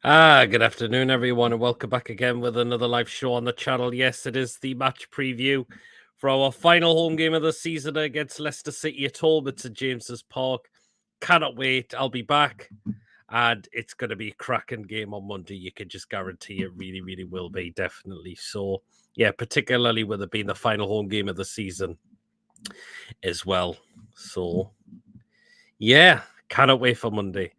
Good afternoon, everyone, and welcome back again with another live show on the channel. Yes, it is the match preview for our final home game of the season against Leicester City at home at St James's Park. Cannot wait. I'll be back, and it's going to be a cracking game on Monday. You can just guarantee it really, really will be, definitely. So, yeah, particularly with it being the final home game of the season as well. So, yeah, cannot wait for Monday.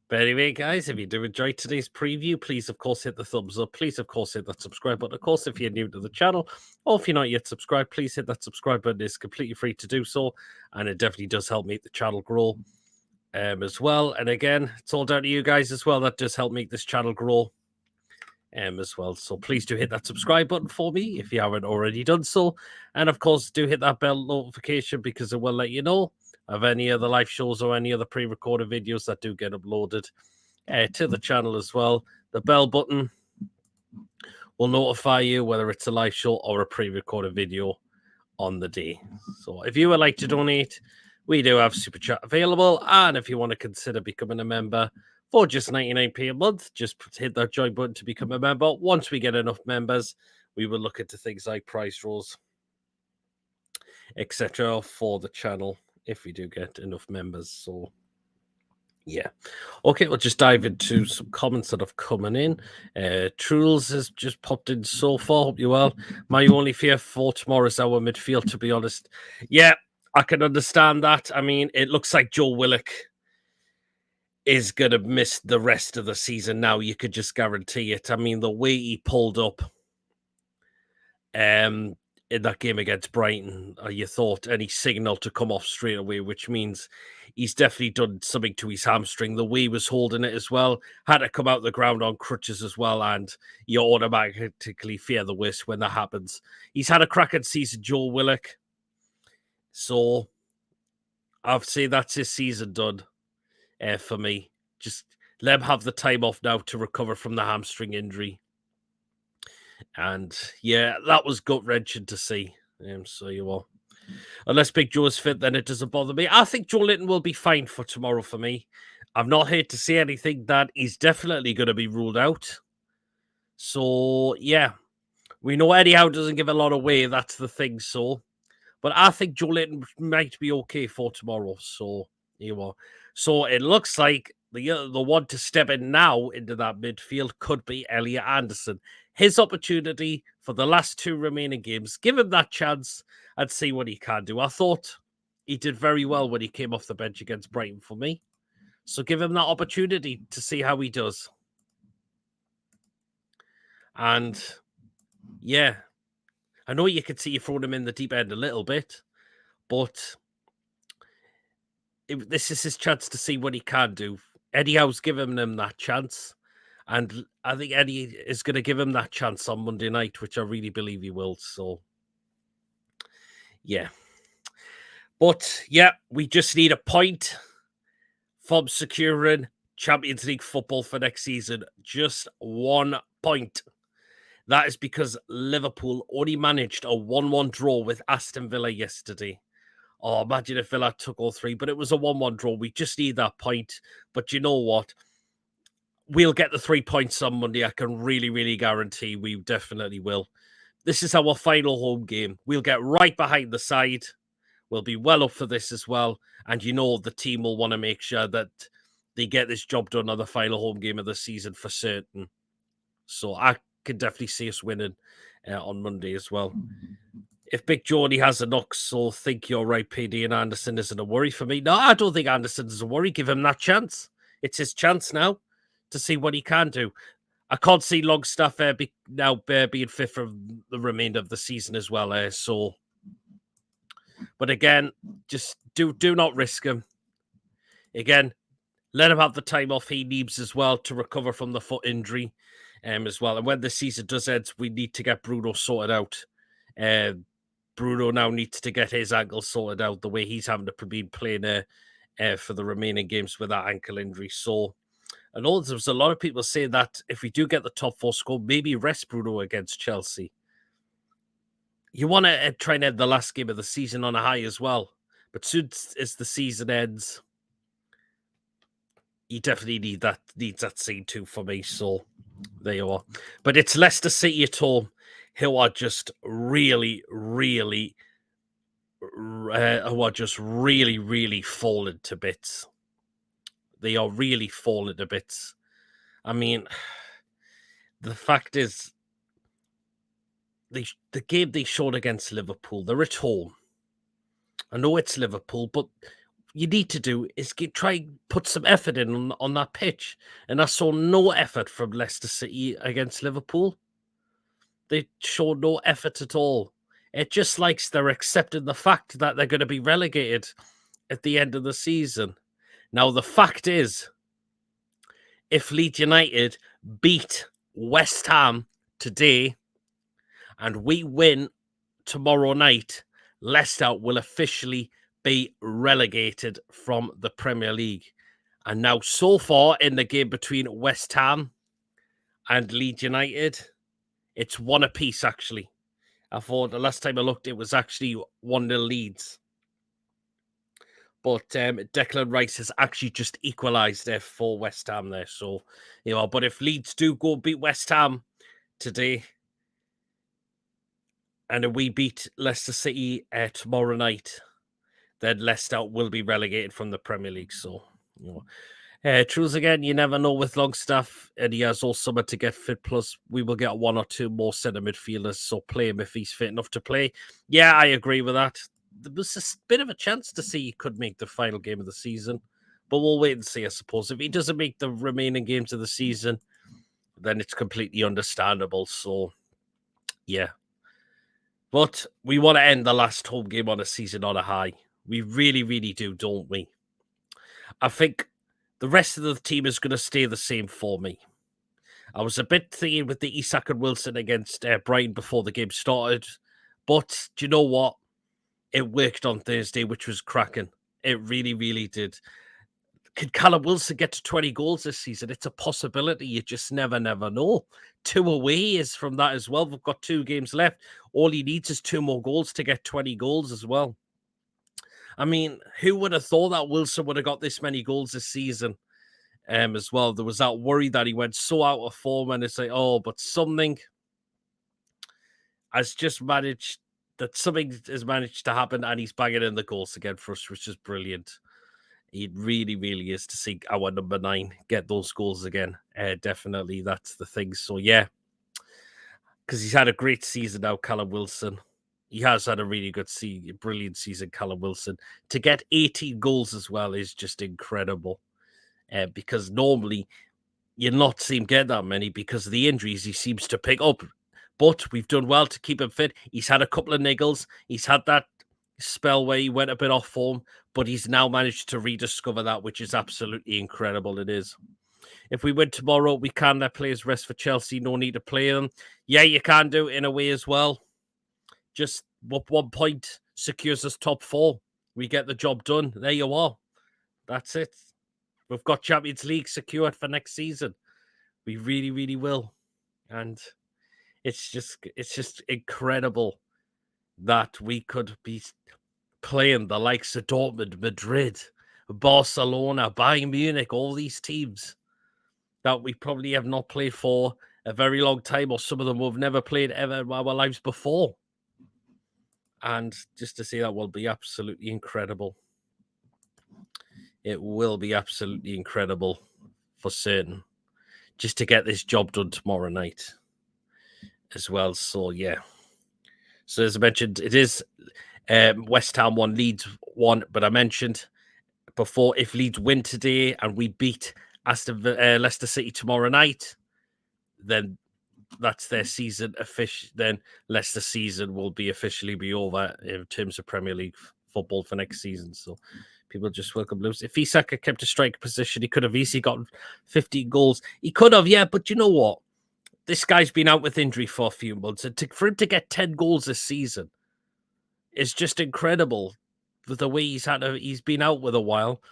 But anyway, guys, if you do enjoy today's preview, please, of course, hit the thumbs up. Please, of course, hit that subscribe button. Of course, if you're new to the channel or if you're not yet subscribed, please hit that subscribe button. It's completely free to do so, and it definitely does help make the channel grow as well. And again, it's all down to you guys as well. That does help make this channel grow as well. So please do hit that subscribe button for me if you haven't already done so. And, of course, do hit that bell notification because it will let you know of any other live shows or any other pre-recorded videos that do get uploaded to the channel as well. The bell button will notify you whether it's a live show or a pre-recorded video on the day. So if you would like to donate, we do have Super Chat available. And if you want to consider becoming a member for just 99p a month, just hit that join button to become a member. Once we get enough members, we will look into things like prize draws, etc. for the channel if we do get enough members. So yeah. Okay, we'll just dive into some comments that have coming in. Trules has just popped in so far. Hope you well. My only fear for tomorrow is our midfield, to be honest. Yeah, I can understand that. I mean, it looks like Joe Willock is going to miss the rest of the season now. You could just guarantee it. I mean, the way he pulled up in that game against Brighton, you thought any signal to come off straight away, which means he's definitely done something to his hamstring. The way he was holding it as well, had to come out the ground on crutches as well, and you automatically fear the worst when that happens. He's had a cracking season, Joe Willock, so I'd say that's his season done for me. Just let him have the time off now to recover from the hamstring injury. And yeah, that was gut-wrenching to see. So you are. Unless Big Joe is fit, then it doesn't bother me. I think Joe Linton will be fine for tomorrow for me. I've not heard to say anything that he's definitely going to be ruled out. So, yeah. We know Eddie Howe doesn't give a lot away. That's the thing, so. But I think Joe Linton might be okay for tomorrow. So, you are. So, it looks like the one to step in now into that midfield could be Elliot Anderson. His opportunity for the last two remaining games. Give him that chance and see what he can do. I thought he did very well when he came off the bench against Brighton for me. So give him that opportunity to see how he does. And yeah, I know you could see you throwing him in the deep end a little bit, but this is his chance to see what he can do. Eddie Howe's given him that chance. And I think Eddie is going to give him that chance on Monday night, which I really believe he will. So, yeah. But, yeah, we just need a point from securing Champions League football for next season. Just 1 point. That is because Liverpool only managed a 1-1 draw with Aston Villa yesterday. Oh, imagine if Villa took all three, but it was a 1-1 draw. We just need that point. But you know what? We'll get the 3 points on Monday. I can really, really guarantee we definitely will. This is our final home game. We'll get right behind the side. We'll be well up for this as well. And you know the team will want to make sure that they get this job done on the final home game of the season for certain. So I can definitely see us winning on Monday as well. If Big Geordie has a knock, so think you're right, PD, and Anderson isn't a worry for me. No, I don't think Anderson is a worry. Give him that chance. It's his chance now to see what he can do. I can't see Longstaff being fit for the remainder of the season as well. But again, just do not risk him. Again, let him have the time off he needs as well to recover from the foot injury as well. And when the season does end, we need to get Bruno sorted out. Bruno now needs to get his ankle sorted out the way he's having to be playing for the remaining games with that ankle injury. So I know there's a lot of people saying that if we do get the top 4 score, maybe rest Bruno against Chelsea. You want to try and end the last game of the season on a high as well. But soon as the season ends, he definitely needs that scene too for me. So there you are. But it's Leicester City at home, who are just really, really, really falling to bits. They are really falling to bits. I mean, the fact is, the game they showed against Liverpool, they're at home. I know it's Liverpool, but you need to do is try and put some effort in on that pitch. And I saw no effort from Leicester City against Liverpool. They showed no effort at all. It just likes they're accepting the fact that they're going to be relegated at the end of the season. Now, the fact is, if Leeds United beat West Ham today and we win tomorrow night, Leicester will officially be relegated from the Premier League. And now, so far in the game between West Ham and Leeds United, it's 1 apiece, actually. I thought the last time I looked, it was actually 1-0 Leeds. But Declan Rice has actually just equalised there for West Ham there. So, but if Leeds do go beat West Ham today, and we beat Leicester City tomorrow night, then Leicester will be relegated from the Premier League. So, truths again, you never know with Longstaff, and he has all summer to get fit. Plus, we will get 1 or 2 more centre midfielders, so play him if he's fit enough to play. Yeah, I agree with that. There was a bit of a chance to see he could make the final game of the season, but we'll wait and see, I suppose. If he doesn't make the remaining games of the season, then it's completely understandable. So, yeah. But we want to end the last home game on a season on a high. We really, really do, don't we? I think the rest of the team is going to stay the same for me. I was a bit thinking with the Isak and Wilson against Brighton before the game started. But do you know what? It worked on Thursday, which was cracking. It really, really did. Could Callum Wilson get to 20 goals this season? It's a possibility. You just never know. 2 away is from that as well. We've got 2 games left. All he needs is 2 more goals to get 20 goals as well. I mean, who would have thought that Wilson would have got this many goals this season as well? There was that worry that he went so out of form, and it's like, but something has managed to happen, and he's banging in the goals again for us, which is brilliant. It really, really is to see our number 9 get those goals again. Definitely, that's the thing. So, yeah, because he's had a great season now, Callum Wilson. He has had a really good brilliant season, Callum Wilson. To get 18 goals as well is just incredible. Because normally you're not seeing him get that many because of the injuries he seems to pick up. But we've done well to keep him fit. He's had a couple of niggles. He's had that spell where he went a bit off form, but he's now managed to rediscover that, which is absolutely incredible. It is. If we win tomorrow, we can let players rest for Chelsea. No need to play them. Yeah, you can do it in a way as well. Just 1 point secures us top 4. We get the job done. There you are. That's it. We've got Champions League secured for next season. We really, really will. And it's just incredible that we could be playing the likes of Dortmund, Madrid, Barcelona, Bayern Munich, all these teams that we probably have not played for a very long time, or some of them we've never played ever in our lives before. And just to see that will be absolutely incredible. It will be absolutely incredible for certain. Just to get this job done tomorrow night as well. So, yeah. So, as I mentioned, it is West Ham 1, Leeds 1. But I mentioned before, if Leeds win today and we beat Leicester City tomorrow night, then that's their season then Leicester season will be officially be over in terms of Premier League football for next season. So people just welcome lose. If Isak had kept a striker position, he could have easily gotten 15 goals. He could have, yeah, but you know what? This guy's been out with injury for a few months, and for him to get 10 goals this season is just incredible. The way he's been out with a while.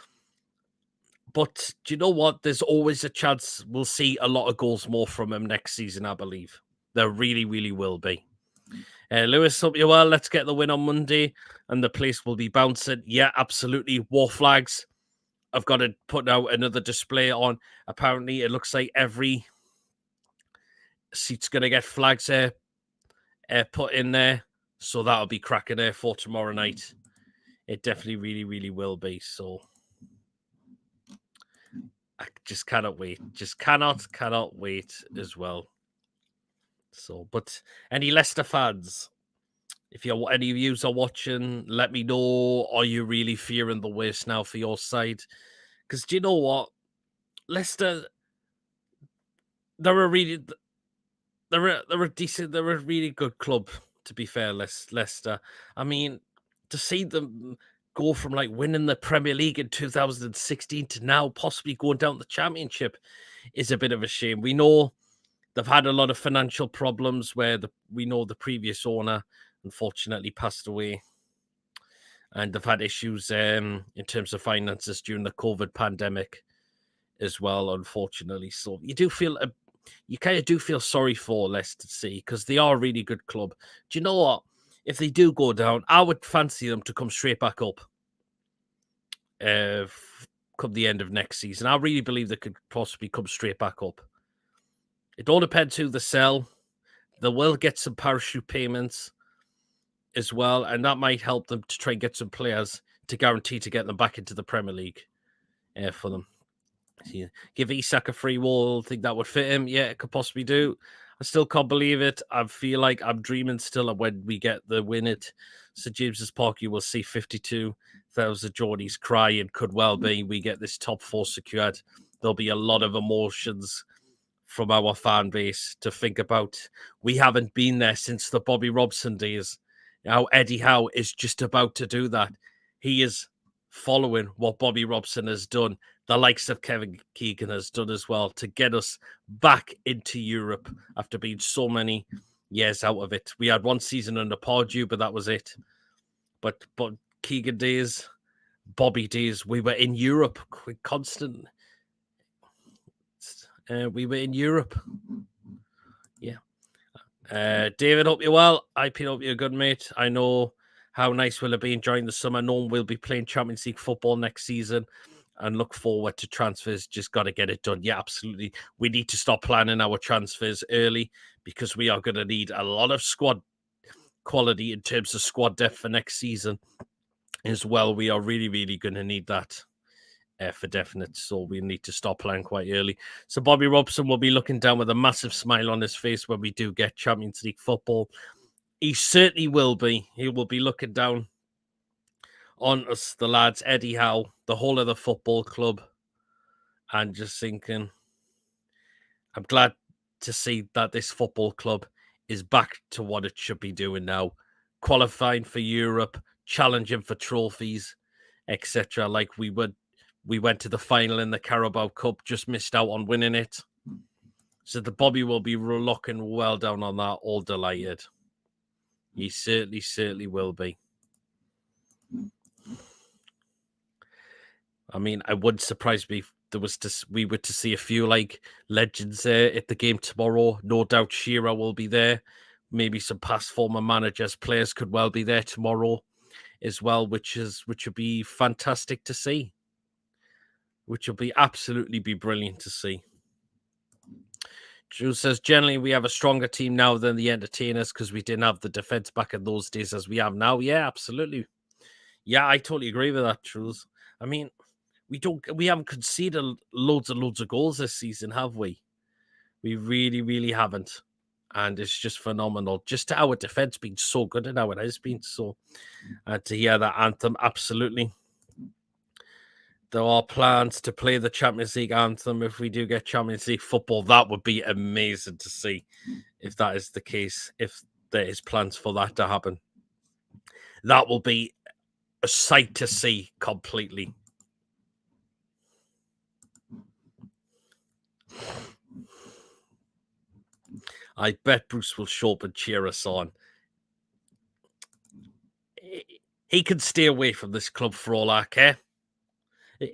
But do you know what? There's always a chance we'll see a lot of goals more from him next season, I believe. There really, really will be. Lewis, hope you're well. Let's get the win on Monday, and the place will be bouncing. Yeah, absolutely. War flags I've got to put out another display on. Apparently, it looks like every seat's going to get flags put in there. So that'll be cracking there for tomorrow night. It definitely really, really will be. So I just cannot wait. Just cannot wait as well. So, but any Leicester fans, if you're any of you are watching, let me know. Are you really fearing the worst now for your side? Because do you know what? Leicester, they're a really they're a decent, they're a really good club, to be fair, Leicester. I mean, to see them go from like winning the Premier League in 2016 to now possibly going down the Championship is a bit of a shame. We know they've had a lot of financial problems where we know the previous owner unfortunately passed away. And they've had issues in terms of finances during the COVID pandemic as well, unfortunately. So you kind of do feel sorry for Leicester City because they are a really good club. Do you know what? If they do go down, I would fancy them to come straight back up come the end of next season. I really believe they could possibly come straight back up. It all depends who they sell. They will get some parachute payments as well, and that might help them to try and get some players to guarantee to get them back into the Premier League for them. Give Isak a free wall. Think that would fit him? Yeah, it could possibly do. I still can't believe it. I feel like I'm dreaming still of when we get the win at St James's Park. You will see 52,000 Geordies crying. Could well be we get this top four secured. There'll be a lot of emotions from our fan base to think about. We haven't been there since the Bobby Robson days. Now Eddie Howe is just about to do that. He is following what Bobby Robson has done. The likes of Kevin Keegan has done as well to get us back into Europe after being so many years out of it. We had one season under Pardew, but that was it. But Keegan days, Bobby days, we were in Europe constant. We were in Europe. Yeah. David, hope you're well. IP, hope you're good, mate. I know how nice will it be enjoying the summer. No one will be playing Champions League football next season and look forward to transfers. Just got to get it done. Yeah, absolutely. We need to start planning our transfers early because we are going to need a lot of squad quality in terms of squad depth for next season as well. We are really, really going to need that for definite. So we need to start planning quite early. So Bobby Robson will be looking down with a massive smile on his face when we do get Champions League football. He certainly will be. He will be looking down on us, the lads, Eddie Howe, the whole of the football club, and just thinking, I'm glad to see that this football club is back to what it should be doing now, qualifying for Europe, challenging for trophies, etc. Like we went to the final in the Carabao Cup, just missed out on winning it. So the Bobby will be looking well down on that, all delighted. He certainly will be. I mean, I wouldn't surprise me if we were to see a few like legends there at the game tomorrow. No doubt Shearer will be there. Maybe some past former managers, players could well be there tomorrow as well, which would be fantastic to see. Which will be absolutely be brilliant to see. Drew says, generally, we have a stronger team now than the entertainers because we didn't have the defense back in those days as we have now. Yeah, absolutely. Yeah, I totally agree with that, Truls. I mean, we haven't conceded loads and loads of goals this season, have we? We really, really haven't. And it's just phenomenal. Just our defense being so good and how it has been. So to hear that anthem, absolutely. There are plans to play the Champions League anthem if we do get Champions League football. That would be amazing to see if that is the case, if there is plans for that to happen. That will be a sight to see completely. I bet Bruce will show up and cheer us on. He can stay away from this club for all I care.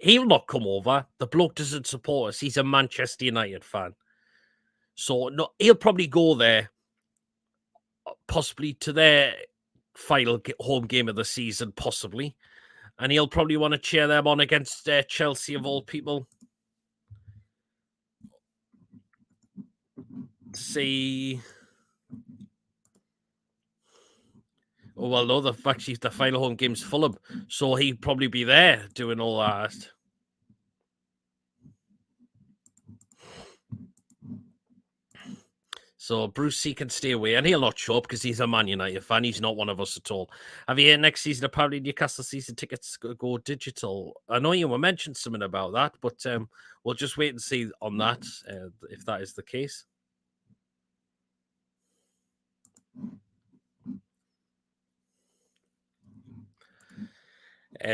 He'll not come over. The bloke doesn't support us. He's a Manchester United fan. So no, he'll probably go there, possibly to their final home game of the season, possibly. And he'll probably want to cheer them on against Chelsea, of all people. See... Oh, well, no, the final home game's Fulham, so he'd probably be there doing all that. So Bruce, he can stay away, and he'll not show up because he's a Man United fan. He's not one of us at all. Have you heard next season, apparently Newcastle season tickets go digital? I know you were mentioning something about that, but we'll just wait and see on that, if that is the case.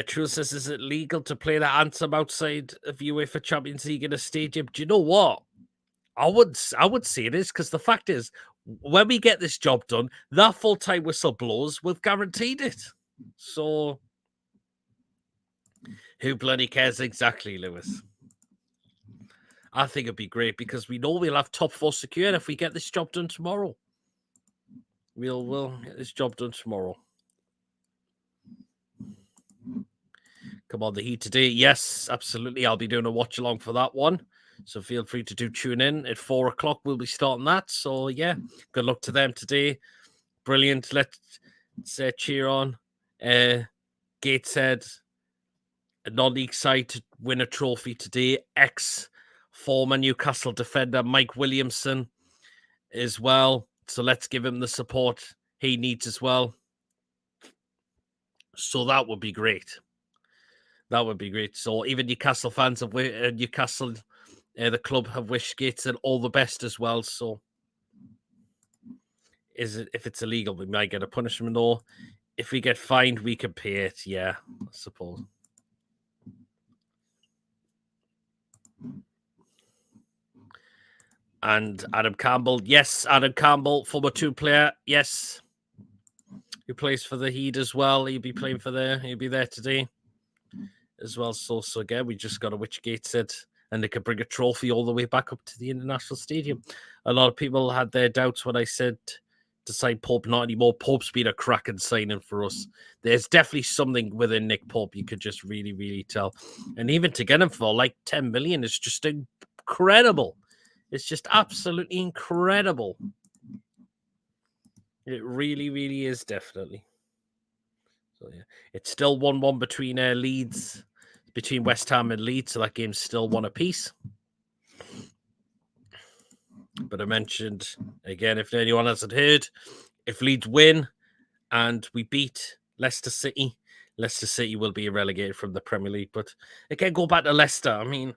True says, is it legal to play that anthem outside of UEFA Champions League in a stadium? Do you know what? I would say it is, because the fact is, when we get this job done, that full-time whistle blows, we've guaranteed it. So, who bloody cares exactly, Lewis? I think it'd be great, because we know we'll have top 4 secured if we get this job done tomorrow. We'll get this job done tomorrow. Come on, the Heat today. Yes, absolutely. I'll be doing a watch along for that one. So feel free to tune in at 4 o'clock. We'll be starting that. So yeah, good luck to them today. Brilliant. Let's cheer on. Gateshead, a non-league side to win a trophy today. Former Newcastle defender Mike Williamson as well. So let's give him the support he needs as well. So that would be great. That would be great. So even Newcastle fans of Newcastle, the club, have wished Gateshead all the best as well. So if it's illegal, we might get a punishment, or if we get fined, we can pay it. Yeah, I suppose. And Adam Campbell. Yes, Adam Campbell, former 2 player. Yes. Who plays for the Heat as well. He'll be playing for there. He'll be there today as well. So again, we just got to which Gateshead, and they could bring a trophy all the way back up to the International Stadium. A lot of people had their doubts when I said to sign Pope. Not anymore. Pope's been a cracking signing for us. There's definitely something within Nick Pope you could just really, really tell. And even to get him for like 10 million is just incredible. It's just absolutely incredible. It really, really is, definitely. So yeah, it's still 1-1 between Leeds, between West Ham and Leeds, so that game's still 1 apiece. But I mentioned, again, if anyone hasn't heard, if Leeds win and we beat Leicester City, Leicester City will be relegated from the Premier League. But again, go back to Leicester. I mean,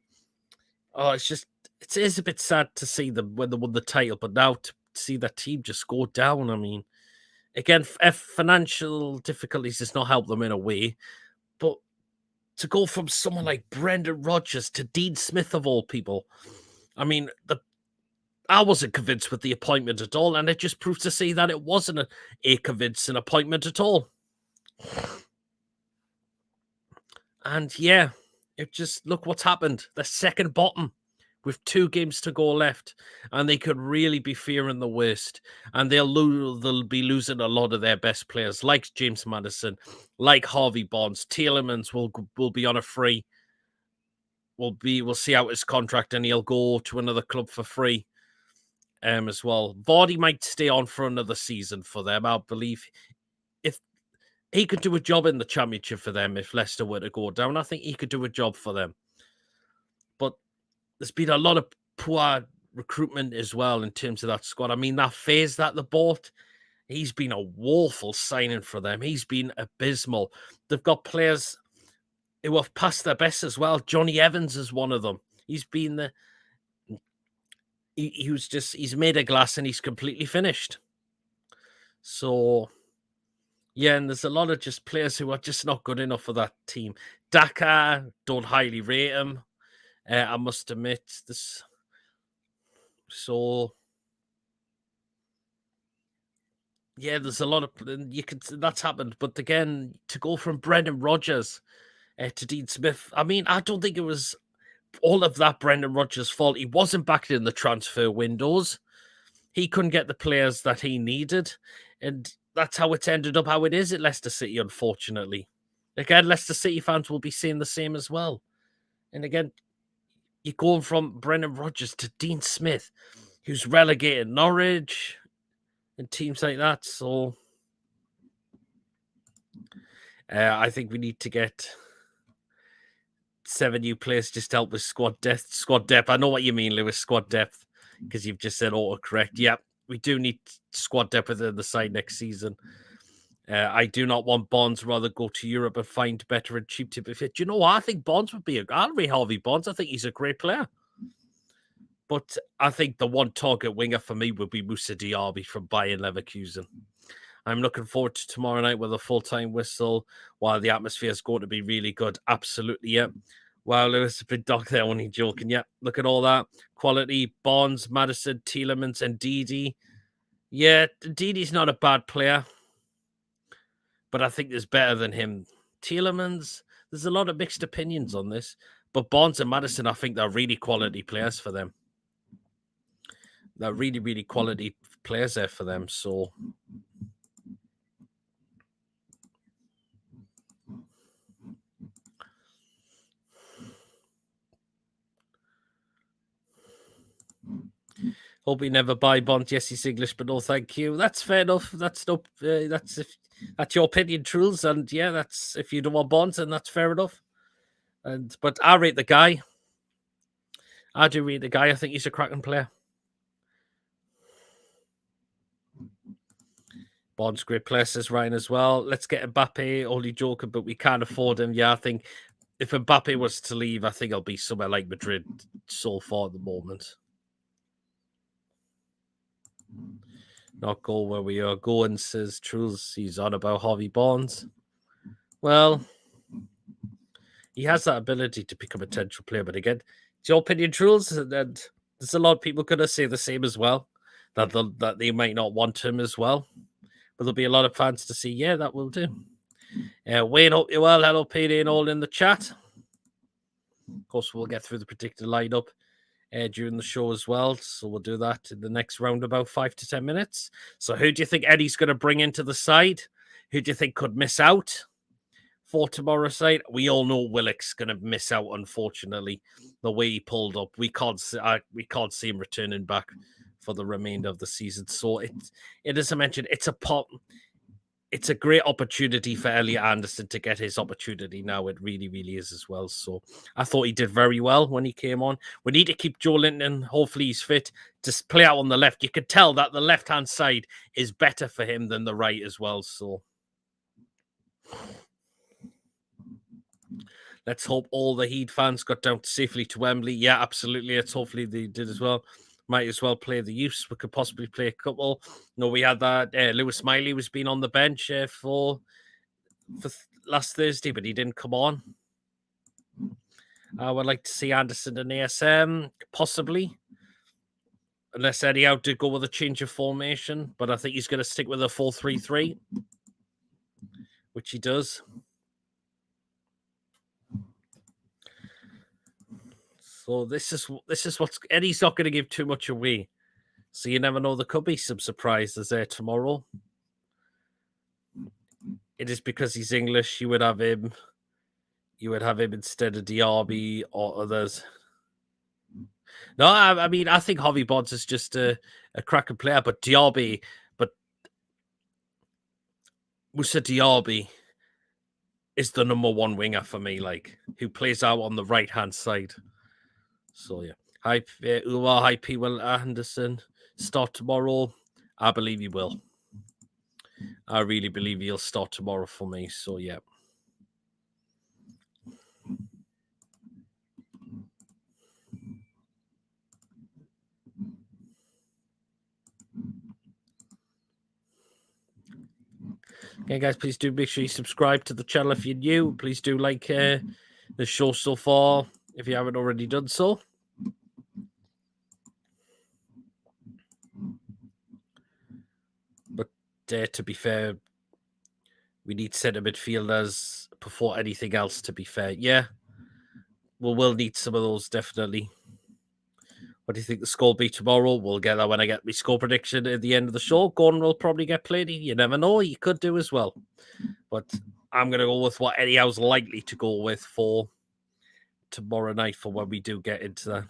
it is a bit sad to see them when they won the title, but now to see that team just go down, I mean, again, financial difficulties does not help them in a way, but to go from someone like Brendan Rodgers to Dean Smith, of all people, I mean, I wasn't convinced with the appointment at all, and it just proves to see that it wasn't a convincing appointment at all. And yeah, it just, look what's happened. The second bottom with 2 games to go left, and they could really be fearing the worst. And they'll be losing a lot of their best players, like James Maddison, like Harvey Barnes. Tielemans will be on a free. We'll see out his contract, and he'll go to another club for free. As well. Vardy might stay on for another season for them. I believe if he could do a job in the Championship for them, if Leicester were to go down, I think he could do a job for them. But there's been a lot of poor recruitment as well in terms of that squad. I mean, that phase that they bought, he's been a woeful signing for them. He's been abysmal. They've got players who have passed their best as well. Johnny Evans is one of them. He's been he's made of glass and he's completely finished. So, yeah, and there's a lot of just players who are just not good enough for that team. Daka, don't highly rate him. I must admit this. So, yeah, there's a lot of that's happened. But again, to go from Brendan Rodgers to Dean Smith, I mean, I don't think it was all of that Brendan Rodgers' fault. He wasn't backed in the transfer windows. He couldn't get the players that he needed, and that's how it's ended up how it is at Leicester City, unfortunately. Again, Leicester City fans will be saying the same as well. And again, you're going from Brendan Rodgers to Dean Smith, who's relegated Norwich and teams like that. So I think we need to get 7 new players just to help with squad depth. Squad depth. I know what you mean, Lewis. Squad depth, because you've just said autocorrect. Yeah, we do need squad depth within the side next season. I do not want Bonds. Rather go to Europe and find better and cheap to be fit. Do you know what? I think Bonds would be I'll be Harvey Bonds. I think he's a great player. But I think the one target winger for me would be Moussa Diaby from Bayern Leverkusen. I'm looking forward to tomorrow night with a full-time whistle, while the atmosphere is going to be really good. Absolutely, yeah. Wow, Lewis, a big dog there, only joking. Yeah, look at all that. Quality, Bonds, Maddison, Tielemans, and Didi. Yeah, Didi's not a bad player, but I think there's better than him. Tielemans, there's a lot of mixed opinions on this, but Bonds and Maddison, I think they're really quality players for them. They're really, really quality players there for them, so... Hope we never buy Bonds. Yes, he's English, but no, thank you. That's fair enough. That's no. That's your opinion, Truls, and yeah, that's if you don't want Bonds, and that's fair enough. But I rate the guy. I do rate the guy. I think he's a cracking player. Bonds, great player, says Ryan as well. Let's get Mbappe. Only joking, but we can't afford him. Yeah, I think if Mbappe was to leave, I think I'll be somewhere like Madrid so far at the moment. Not go where we are going, says Truls. He's on about Harvey Bonds. Well, he has that ability to become a potential player, but again, it's your opinion, Truls, and there's a lot of people going to say the same as well, that they might not want him as well. But there'll be a lot of fans to say, yeah, that will do. Wayne, hope you're well. Hello, PD and all in the chat. Of course, we'll get through the predicted lineup during the show as well. So we'll do that in the next round, about 5 to 10 minutes. So who do you think Eddie's going to bring into the side? Who do you think could miss out for tomorrow's side? We all know Willock's going to miss out, unfortunately, the way he pulled up. We can't see him returning back for the remainder of the season. So it as I mentioned, it's a great opportunity for Elliot Anderson to get his opportunity now. It really, really is as well. So I thought he did very well when he came on. We need to keep Joe Linton. Hopefully he's fit to play out on the left. You could tell that the left-hand side is better for him than the right as well. So let's hope all the Heat fans got down safely to Wembley. Yeah, absolutely. Hopefully they did as well. Might as well play the youths. We could possibly play a couple. No, we had that. Lewis Miley was being on the bench for last Thursday, but he didn't come on. I would like to see Anderson and ASM, possibly. Unless Eddie Howe did go with a change of formation. But I think he's going to stick with a 4-3-3, which he does. So this is what's Eddie's not going to give too much away. So you never know. There could be some surprises there tomorrow. It is because he's English. You would have him instead of Diaby or others. No, I mean, I think Harvey Bonds is just a cracking player, but Moussa Diaby is the number one winger for me, like, who plays out on the right-hand side. So, yeah. Hi, P. Will Anderson. Start tomorrow. I believe he will. I really believe he'll start tomorrow for me. So, yeah. Okay, guys, please do make sure you subscribe to the channel if you're new. Please do like the show so far if you haven't already done so. But to be fair, we need centre midfielders before anything else, to be fair. Yeah, we'll need some of those, definitely. What do you think the score will be tomorrow? We'll get that when I get my score prediction at the end of the show. Gordon will probably get played. You never know. He could do as well. But I'm going to go with what Eddie Howe's likely to go with for tomorrow night for when we do get into that.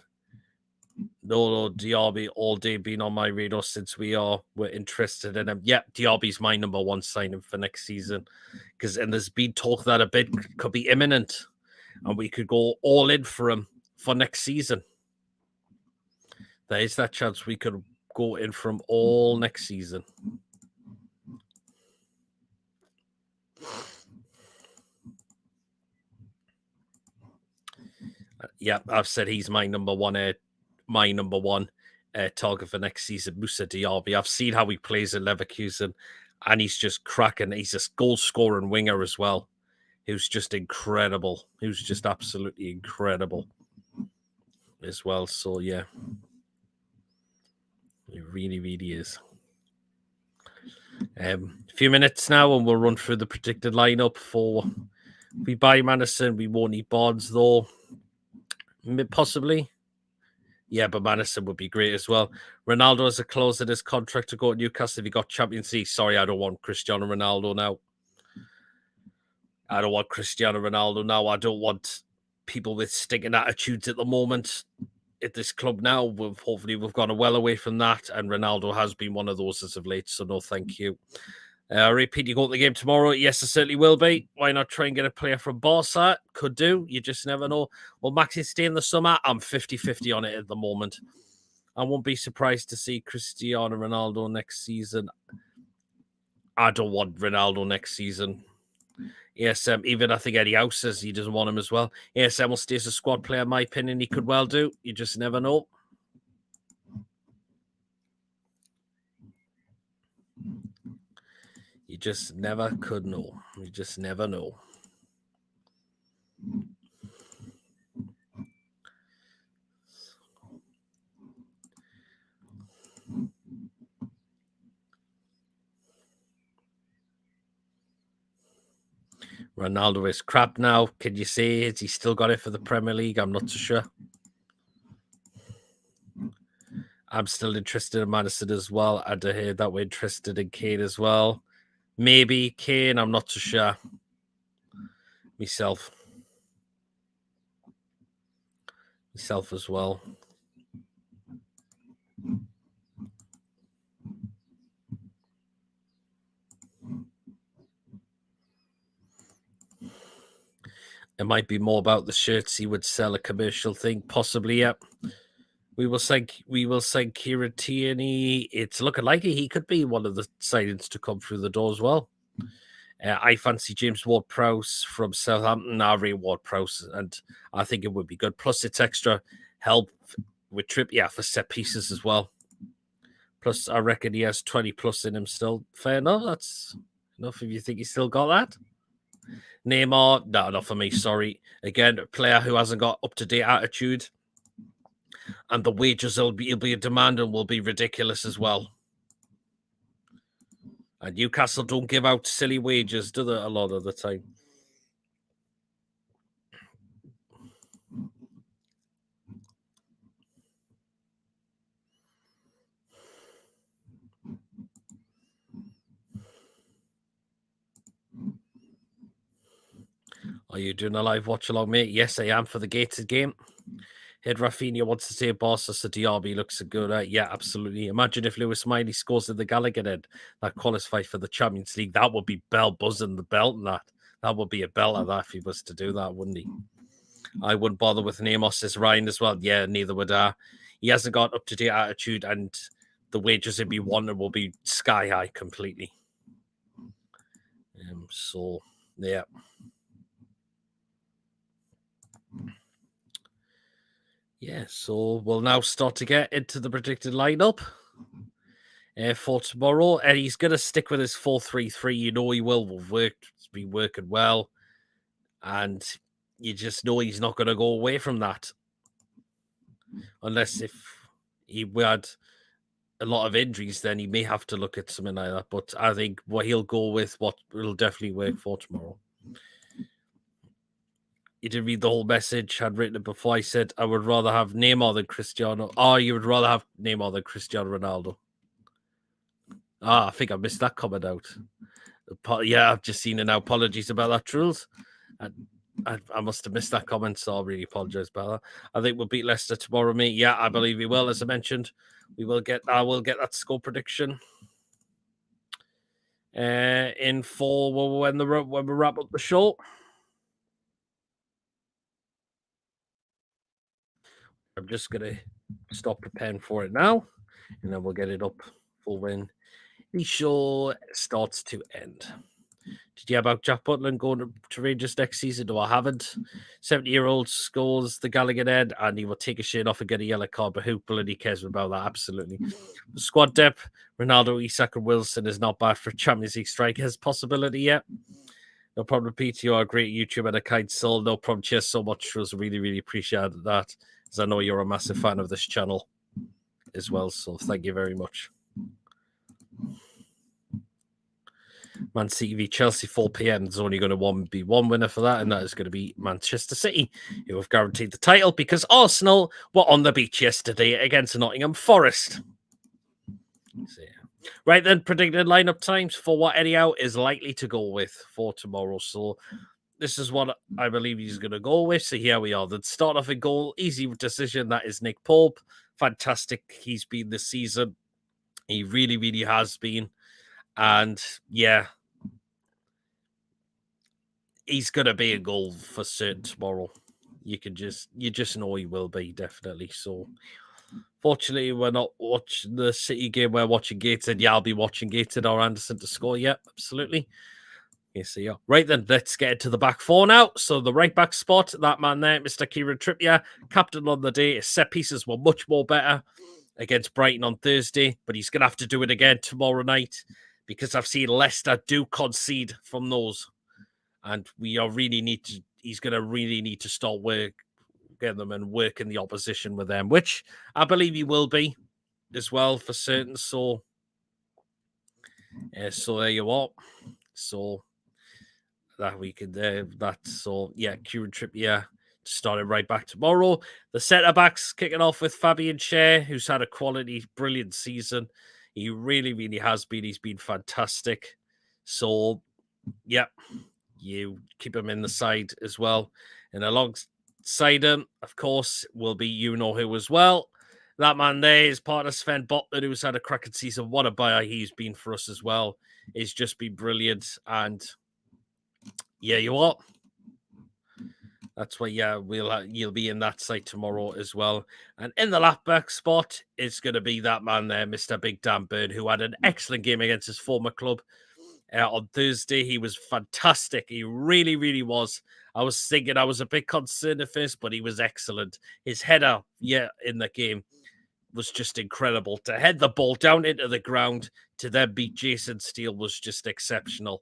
No, Diaby all day been on my radar since we're interested in him. Yeah, Diaby's my number one signing for next season. And there's been talk that a bid could be imminent and we could go all in for him for next season. There is that chance we could go in for him all next season. Yeah, I've said he's my number one target for next season, Moussa Diaby. I've seen how he plays in Leverkusen, and he's just cracking. He's a goal-scoring winger as well, who's just incredible. Who's just absolutely incredible as well. So, yeah, he really, really is. A few minutes now, and we'll run through the predicted lineup for... If we buy Madison, we won't need Barnes, though. Possibly. Yeah, but Madison would be great as well. Ronaldo has a clause in his contract to go to Newcastle if he got Champions League. Sorry, I don't want Cristiano Ronaldo now. I don't want want people with stinking attitudes at the moment at this club now. Hopefully we've gone well away from that, and Ronaldo has been one of those as of late, so no thank you. Repeat, you go to the game tomorrow? Yes, it certainly will be. Why not try and get a player from Barca? Could do. You just never know. Will Maxi stay in the summer? I'm 50-50 on it at the moment. I won't be surprised to see Cristiano Ronaldo next season. I don't want Ronaldo next season. ASM, even I think Eddie Howe says he doesn't want him as well. ASM will stay as a squad player, in my opinion. He could well do. You just never know. You just never could know. You just never know. Ronaldo is crap now. Can you say, has he still got it for the Premier League? I'm not so sure. I'm still interested in Madison as well. I hear that we're interested in Kane as well. Maybe Kane, I'm not so sure. Myself as well. It might be more about the shirts he would sell, a commercial thing, possibly. Yep. We will sign Kieran Tierney. It's looking likely he could be one of the signings to come through the door as well. I fancy James Ward-Prowse from Southampton. I rate Ward-Prowse, and I think it would be good. Plus, it's extra help with Trippier for set pieces as well. Plus, I reckon he has 20 plus in him still. Fair enough. That's enough if you think he's still got that. Neymar, no, not for me. Sorry. Again, a player who hasn't got up-to-date attitude. And the wages he'll be a demand and will be ridiculous as well. And Newcastle don't give out silly wages, do they, a lot of the time? Are you doing a live watch along, mate? Yes, I am for the gated game. Head Rafinha wants to say Barca, so Diaby looks good. Yeah, absolutely. Imagine if Lewis Miley scores in the Gallagher end that qualifies for the Champions League. That would be bell buzzing the belt and that. That would be a belt of that if he was to do that, wouldn't he? I wouldn't bother with Namos, says Ryan as well. Yeah, neither would I. He hasn't got up-to-date attitude, and the wages he'd be wanting will be sky high completely. So, yeah. Yeah, so we'll now start to get into the predicted lineup for tomorrow. And he's going to stick with his 4-3-3. You know he will. It's been working well. And you just know he's not going to go away from that. Unless if he had a lot of injuries, then he may have to look at something like that. But I think what he'll go with what will definitely work for tomorrow. You didn't read the whole message. I'd written it before. I said I would rather have Neymar than Cristiano. Oh, you would rather have Neymar than Cristiano Ronaldo. I think I missed that comment out. Yeah, I've just seen it now. Apologies about that, Truls. I must have missed that comment, so I really apologise about that. I think we'll beat Leicester tomorrow, mate. Yeah, I believe we will. As I mentioned, I will get that score prediction in for when we wrap up the show. I'm just gonna stop preparing for it now, and then we'll get it up for when the show starts to end. Did you hear about Jack Butland going to Rangers next season? No, I haven't. 70-year-old scores the Gallagher head, and he will take a shirt off and get a yellow card, but who bloody cares about that? Absolutely. The squad depth, Ronaldo, Isak, and Wilson is not bad for Champions League strikers possibility yet. No problem, Pete. You are a great YouTuber and a kind soul. No problem. Cheers so much. Trust. Really, really appreciate that, as I know you're a massive fan of this channel as well. So thank you very much. Man City v Chelsea, 4 p.m. There's only going to be one winner for that, and that is going to be Manchester City, who have guaranteed the title because Arsenal were on the beach yesterday against Nottingham Forest. So, yeah. Right then, predicted lineup times for what Eddie Howe is likely to go with for tomorrow. So this is what I believe he's going to go with. So here we are. The start off a goal, easy decision. That is Nick Pope. Fantastic. He's been this season. He really, really has been. And yeah, he's going to be a goal for certain tomorrow. You just know he will be, definitely. So fortunately, we're not watching the City game. We're watching Gated. Yeah, I'll be watching Gated or Anderson to score. Yeah, absolutely. Yes, yeah. Right then, let's get to the back four now. So the right back spot, that man there, Mr. Kieran Trippier, captain on the day. His set pieces were much more better against Brighton on Thursday, but he's going to have to do it again tomorrow night because I've seen Leicester do concede from those. And he's going to really need to start getting them and working the opposition with them, which I believe he will be as well for certain. So there you are. So that we could Kieran Trippier started right back tomorrow. The centre backs kicking off with Fabian Schär, who's had a quality, brilliant season. He really, really has been. He's been fantastic. So, yeah, you keep him in the side as well. And alongside him, of course, will be you know who as well. That man there is part of Sven Botman, who's had a cracking season. What a buyer he's been for us as well. He's just been brilliant. And yeah, you are. That's why, yeah, you'll be in that side tomorrow as well. And in the left back spot, it's going to be that man there, Mr. Big Dan Burn, who had an excellent game against his former club on Thursday. He was fantastic. He really, really was. I was thinking I was a bit concerned at first, but he was excellent. His header, in the game was just incredible. To head the ball down into the ground to then beat Jason Steele was just exceptional.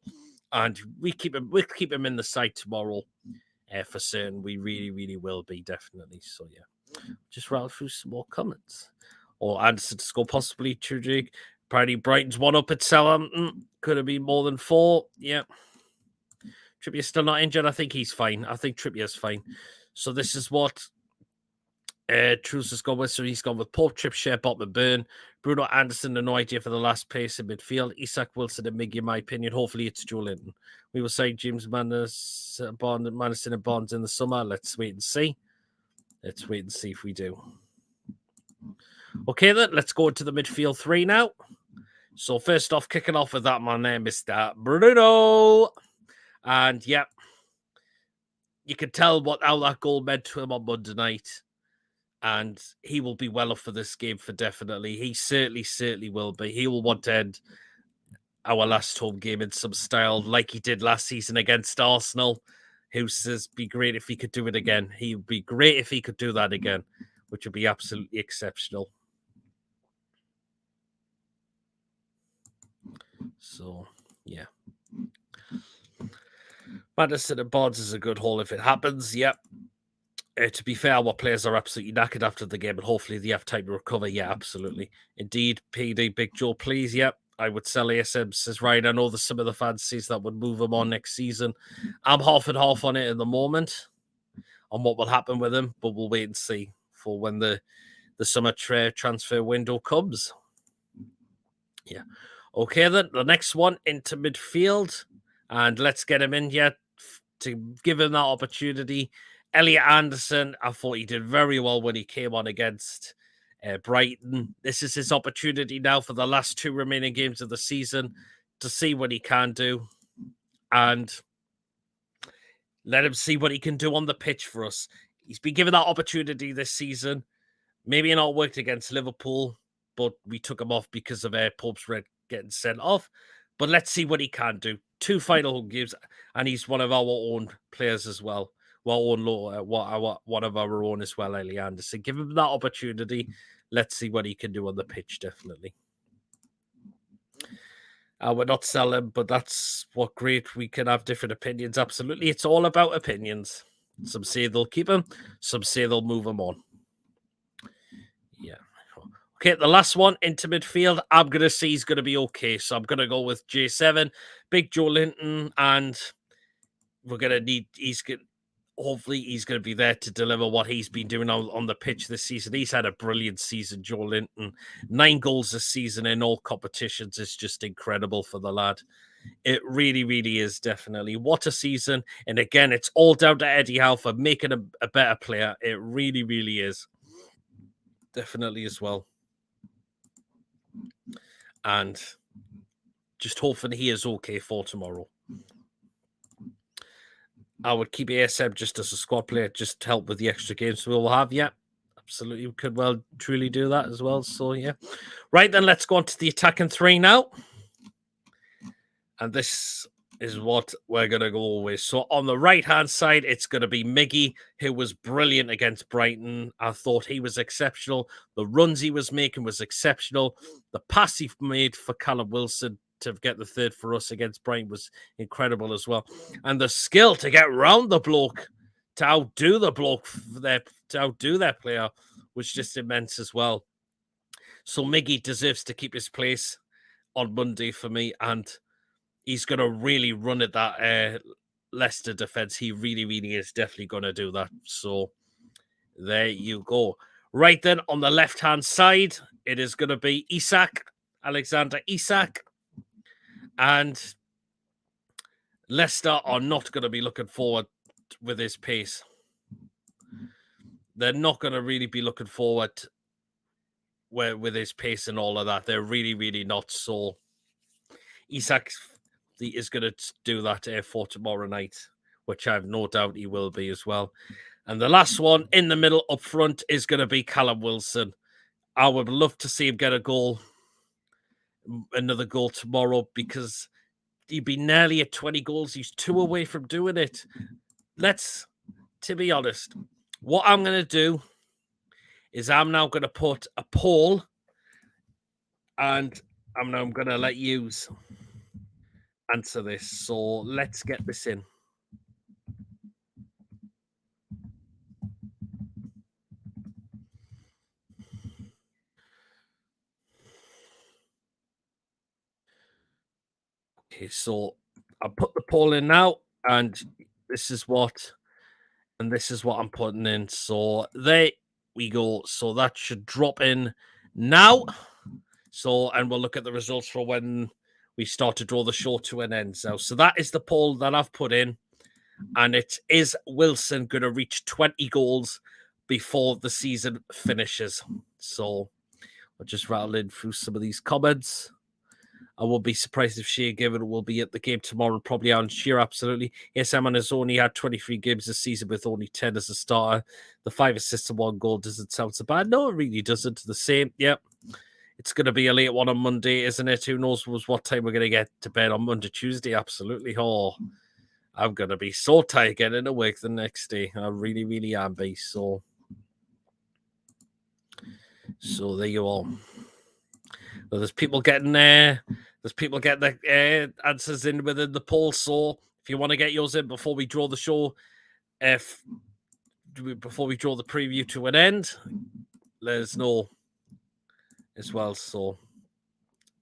And we'll keep him in the side tomorrow. For certain, we really, really will be, definitely. So, yeah. Just rattle through some more comments. Or Anderson to score, possibly. Trudrig. Apparently, Brighton's 1-up at Southampton. Could have been more than 4. Yeah. Trippier's still not injured. I think he's fine. I think Trippier's fine. So, this is what Truls has gone with. So, he's gone with Pope, Trippier, Botman, Burn. Bruno Anderson, no idea for the last pace in midfield. Isak Wilson and Miggy, in my opinion. Hopefully, it's Joe Linton. We will say James Madison and Bonds in the summer. Let's wait and see. Let's wait and see if we do. Okay, then, let's go into the midfield 3 now. So, first off, kicking off with that man there, Mr. Bruno. And, yeah, you can tell how that goal meant to him on Monday night. And he will be well up for this game for definitely. He certainly will be. He will want to end our last home game in some style like he did last season against Arsenal, who says be great if he could do it again. He would be great if he could do that again, which would be absolutely exceptional. So, yeah. Madison and Bonds is a good haul if it happens. Yep. To be fair, our players are absolutely knackered after the game, and hopefully they have time to recover. Yeah, absolutely. Indeed, PD, Big Joe, please. Yep. I would sell ASM, says Ryan. I know there's some of the fantasies that would move him on next season. I'm half and half on it in the moment on what will happen with him, but we'll wait and see for when the summer transfer window comes. Yeah. Okay, then the next one into midfield, and let's get him in here to give him that opportunity. Elliot Anderson, I thought he did very well when he came on against Brighton. This is his opportunity now for the last 2 remaining games of the season to see what he can do, and let him see what he can do on the pitch for us. He's been given that opportunity this season. Maybe not worked against Liverpool, but we took him off because of Pope's Red getting sent off. But let's see what he can do. 2 final home games, and he's one of our own players as well. One of our own as well, Ellie Anderson. Give him that opportunity. Let's see what he can do on the pitch, definitely. We're not selling, but that's what great. We can have different opinions. Absolutely. It's all about opinions. Some say they'll keep him, some say they'll move him on. Yeah. Okay, the last one into midfield, I'm going to say he's going to be okay. So I'm going to go with J7, Big Joe Linton, and we're going to need, hopefully he's going to be there to deliver what he's been doing on the pitch this season. He's had a brilliant season, Joe Linton. 9 goals this season in all competitions is just incredible for the lad. It really, really is, definitely. What a season. And again, it's all down to Eddie Howe for making a better player. It really, really is. Definitely as well. And just hoping he is okay for tomorrow. I would keep ASM just as a squad player, just to help with the extra games we'll have. Yeah, absolutely. We could well truly do that as well. So, yeah. Right, then let's go on to the attacking 3 now. And this is what we're going to go with. So on the right-hand side, it's going to be Miggy, who was brilliant against Brighton. I thought he was exceptional. The runs he was making was exceptional. The pass he made for Callum Wilson to get the 3rd for us against Brighton was incredible as well. And the skill to get round the bloke, to outdo the bloke, to outdo their player, was just immense as well. So Miggy deserves to keep his place on Monday for me, and he's going to really run at that Leicester defense. He really, really is definitely going to do that. So there you go. Right then, on the left-hand side, it is going to be Alexander Isak. And Leicester are not going to be looking forward with his pace. They're not going to really be looking forward with his pace and all of that. They're really, really not. So Isak is going to do that for tomorrow night, which I have no doubt he will be as well. And the last one in the middle up front is going to be Callum Wilson. I would love to see him get another goal tomorrow, because he'd be nearly at 20 goals. He's 2 away from doing it. To be honest, what I'm going to do is I'm now going to put a poll, and I'm going to let you answer this. So let's get this in. Okay, so I'll put the poll in now, and this is what I'm putting in. So there we go. So that should drop in now. So, and we'll look at the results for when we start to draw the show to an end. So that is the poll that I've put in, and it is Wilson going to reach 20 goals before the season finishes. So I'll just rattle in through some of these comments. I won't be surprised if Shea Given will be at the game tomorrow, probably on Sheer, absolutely. Yes, Eman has only had 23 games this season with only 10 as a starter. The 5 assists and 1 goal doesn't sound so bad. No, it really doesn't. The same, yep. It's going to be a late one on Monday, isn't it? Who knows what time we're going to get to bed on Monday, Tuesday? Absolutely. Oh, I'm going to be so tired getting awake the next day. I really, really am, So there you are. Well, there's people getting the answers in within the poll. So if you want to get yours in before we draw the show, before we draw the preview to an end, let us know as well. So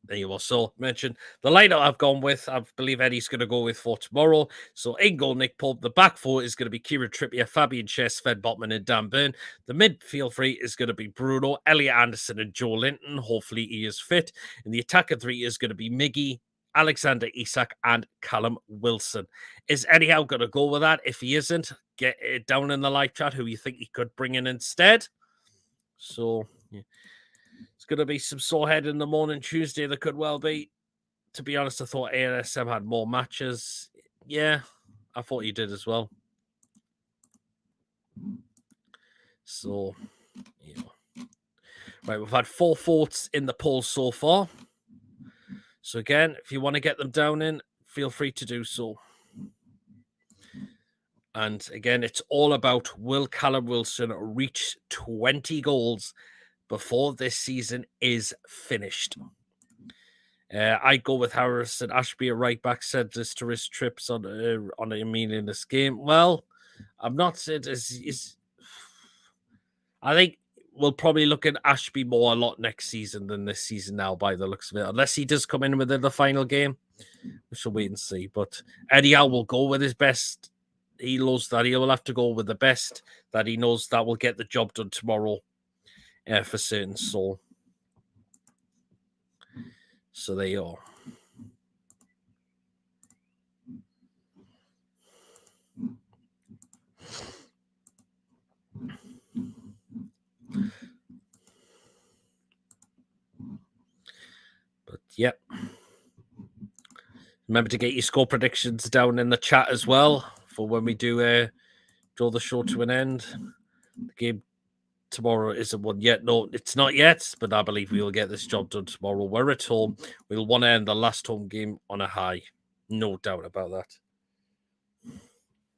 There you are. So mentioned the lineup I've gone with. I believe Eddie's going to go with for tomorrow. So in goal, Nick Pope. The back four is going to be Kieran Trippier, Fabian Schär, Sven Botman, and Dan Burn. The midfield three is going to be Bruno, Elliot Anderson, and Joe Linton. Hopefully he is fit. And the attacker three is going to be Miggy, Alexander Isak, and Callum Wilson. Is Eddie Howe going to go with that? If he isn't, get it down in the live chat who you think he could bring in instead. So yeah. It's going to be some sore head in the morning Tuesday. There could well be. To be honest, I thought ASM had more matches. Yeah, I thought he did as well. So, yeah. Right, we've had 4 votes in the poll so far. So again, if you want to get them down in, feel free to do so. And again, it's all about, will Callum Wilson reach 20 goals before this season is finished? I go with Harrison Ashby, a right back, said this to his trips on a meaningless game. Well, I'm not saying I think we'll probably look at Ashby more a lot next season than this season now, by the looks of it. Unless he does come in within the final game, we shall wait and see. But Eddie Howe will go with his best. He knows that he will have to go with the best that he knows that will get the job done tomorrow, for certain. So there you are. But yep. Remember to get your score predictions down in the chat as well for when we do draw the show to an end. The game tomorrow isn't one yet. No, it's not yet, but I believe we will get this job done tomorrow. We're at home. We'll want to end the last home game on a high. No doubt about that.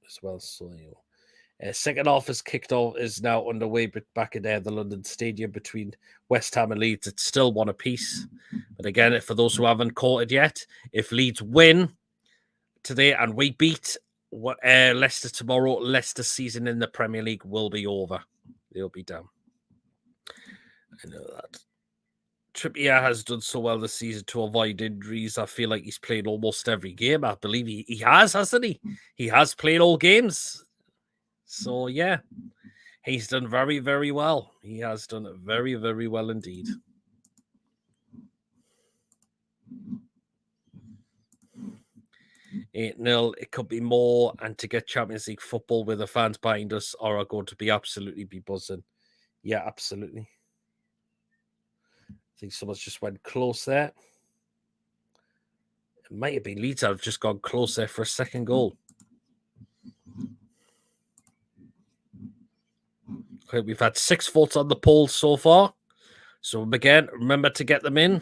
As well, so you know. Second half is now underway, but back in the London Stadium between West Ham and Leeds. It's still one apiece. But again, for those who haven't caught it yet, if Leeds win today and we beat Leicester tomorrow, Leicester's season in the Premier League will be over. They'll be down. I know that. Trippier has done so well this season to avoid injuries. I feel like he's played almost every game. I believe he has, hasn't he? He has played all games. So, yeah, he's done very, very well. He has done very, very well indeed. 8-0. It could be more. And to get Champions League football with the fans behind us are going to be absolutely buzzing. Yeah, absolutely. I think someone's just went close there. It might have been Leeds that have just gone close there for a second goal. Okay, we've had 6 votes on the poll so far. So again, remember to get them in.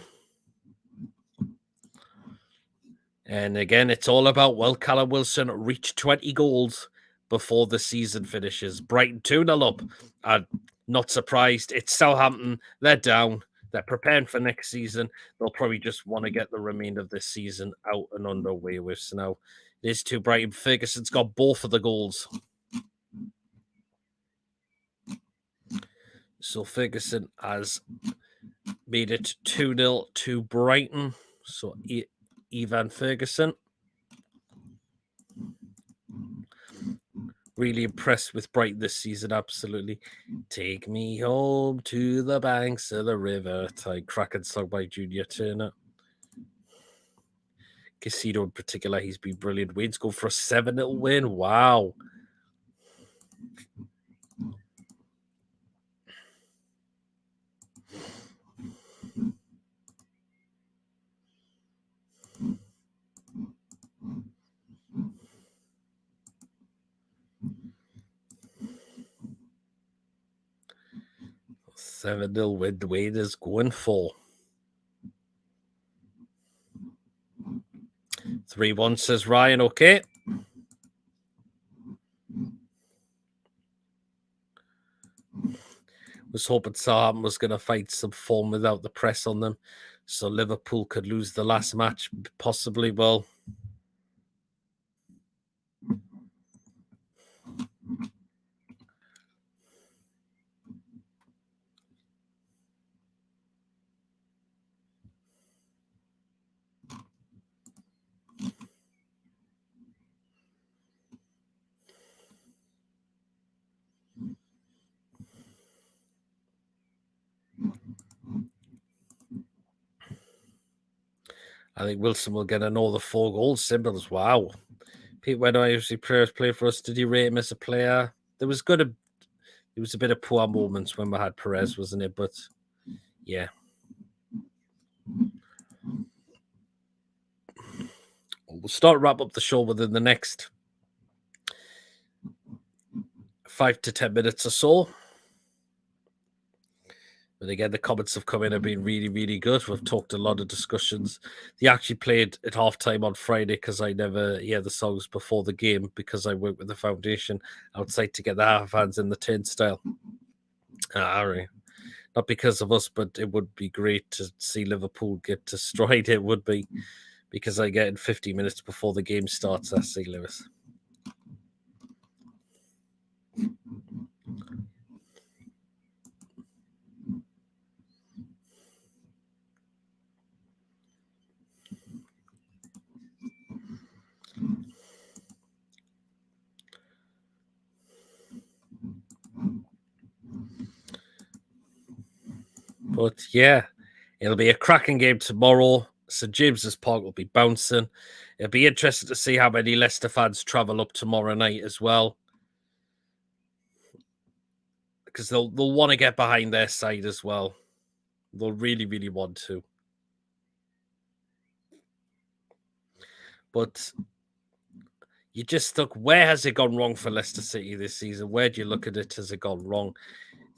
And again, it's all about, will Callum Wilson reach 20 goals before the season finishes? Brighton 2-0 up. I'm not surprised. It's Southampton. They're down. They're preparing for next season. They'll probably just want to get the remainder of this season out and underway with. So now it is to Brighton. Ferguson's got both of the goals. So Ferguson has made it 2-0 to Brighton. So Ivan Ferguson. Really impressed with Brighton this season, absolutely. Take me home to the banks of the river. Type cracking song by Junior Turner. Casino in particular, he's been brilliant. Wayne's go for a 7-0 win. Wow. $7-0 win. Wayne is going for 3-1, says Ryan. Okay. Was hoping Southampton was going to fight some form without the press on them, so Liverpool could lose the last match, possibly. Well, I think Wilson will get another 4 goals. Symbols. Wow. Pete, when I usually players play for us, did you rate him as a player? There was a bit of poor moments when we had Perez, wasn't it? But yeah. We'll start wrap up the show within the next 5 to 10 minutes or so. But again, the comments have come in have been really, really good. We've talked a lot of discussions. They actually played at halftime on Friday because I never hear the songs before the game because I work with the foundation outside to get the half fans in the turnstile. Not because of us, but it would be great to see Liverpool get destroyed. It would be because I get in 50 minutes before the game starts. I see Lewis. But yeah, it'll be a cracking game tomorrow. St James's Park will be bouncing. It'll be interesting to see how many Leicester fans travel up tomorrow night as well, because they'll want to get behind their side as well. They'll really, really want to. But you just look, where has it gone wrong for Leicester City this season? Where do you look at it? Has it gone wrong?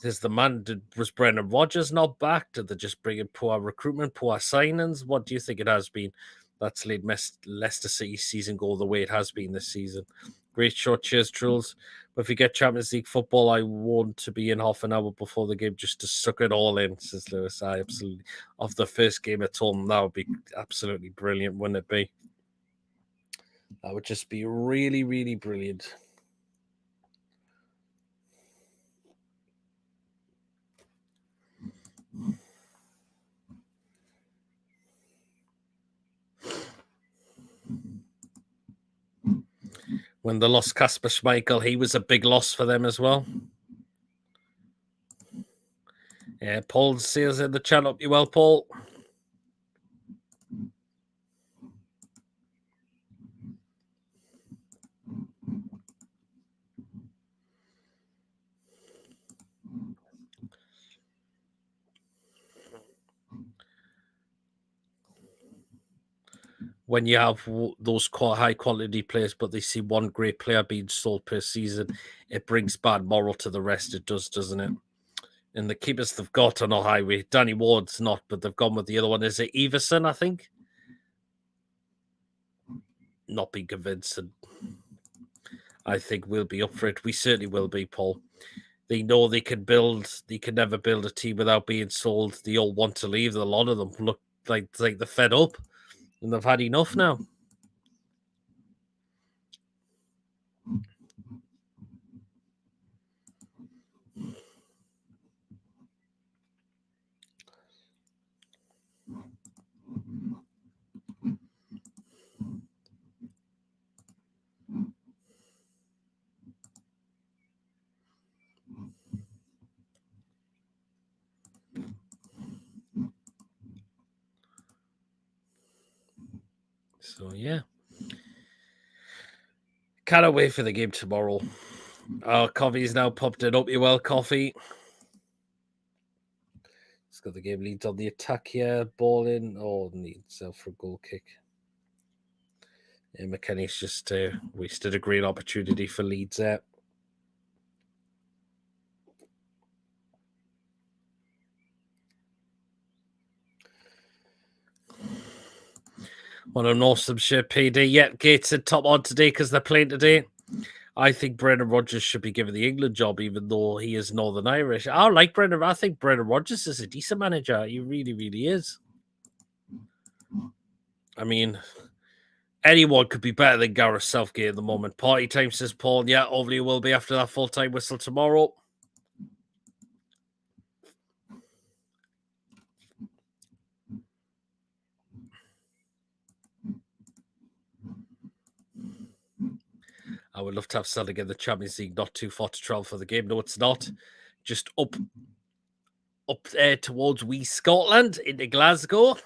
Was Brendan Rodgers not back? Did they just bring in poor recruitment, poor signings? What do you think it has been that's led Leicester City's season go the way it has been this season? Great short cheers, Truls. But if we get Champions League football, I want to be in half an hour before the game just to suck it all in, says Lewis. I absolutely, of the first game at home, that would be absolutely brilliant, wouldn't it be? That would just be really, really brilliant. When they lost Kasper Schmeichel, he was a big loss for them as well. Yeah, Paul sees in the chat. Up you well, Paul. When you have those high quality players, but they see one great player being sold per season, it brings bad moral to the rest. It does, doesn't it? And the keepers they've got are not highway. Danny Ward's not, but they've gone with the other one. Is it Everson, I think? Not be convinced. And I think we'll be up for it. We certainly will be, Paul. They know they can never build a team without being sold. They all want to leave. A lot of them look like they're fed up and they've had enough now. So yeah, can't wait for the game tomorrow. Coffee's now popped it up. You well, Coffee? He's got the game leads on the attack here. Ball in. Oh, needs for a goal kick. Yeah, McKenny's just wasted a great opportunity for Leeds there. On an awesome shit, PD. Yep, Gates at top on today because they're playing today. I think Brendan Rodgers should be given the England job, even though he is Northern Irish. I like Brendan. I think Brendan Rodgers is a decent manager. He really, really is. I mean, anyone could be better than Gareth Southgate at the moment. Party time, says Paul. Yeah, hopefully it will be after that full-time whistle tomorrow. I would love to have Celtic in the Champions League, not too far to travel for the game. No, it's not. Just up there towards wee Scotland into Glasgow.